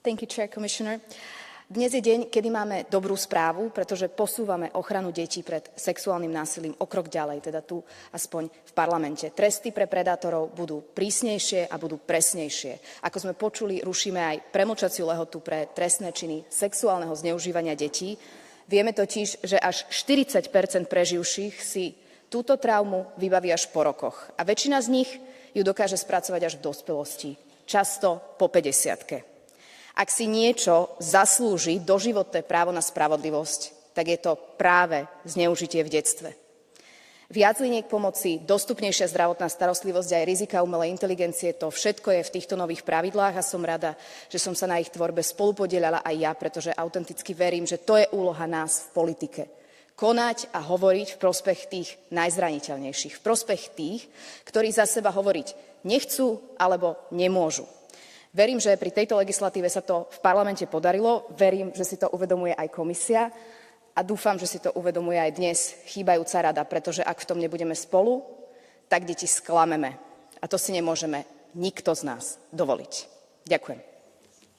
Thank you, Chair, Commissioner. Dnes je deň, kedy máme dobrú správu, pretože posúvame ochranu detí pred sexuálnym násilím o krok ďalej, teda tu aspoň v parlamente. Tresty pre predátorov budú prísnejšie a budú presnejšie. Ako sme počuli, rušíme aj premlčaciu lehotu pre trestné činy sexuálneho zneužívania detí. Vieme totiž, že až 40% preživších si túto traumu vybaví až po rokoch. A väčšina z nich ju dokáže spracovať až v dospelosti, často po 50-ke. Ak si niečo zaslúži doživotné právo na spravodlivosť, tak je to práve zneužitie v detstve. Viac liniek pomoci, dostupnejšia zdravotná starostlivosť aj rizika umelej inteligencie, to všetko je v týchto nových pravidlách a som rada, že som sa na ich tvorbe spolupodieľala aj ja, pretože autenticky verím, že to je úloha nás v politike. Konať a hovoriť v prospech tých najzraniteľnejších, v prospech tých, ktorí za seba hovoriť nechcú alebo nemôžu. Verím, že pri tejto legislatíve sa to v parlamente podarilo, verím, že si to uvedomuje aj komisia a dúfam, že si to uvedomuje aj dnes chýbajúca rada, pretože ak v tom nebudeme spolu, tak deti sklameme. A to si nemôžeme nikto z nás dovoliť. Ďakujem.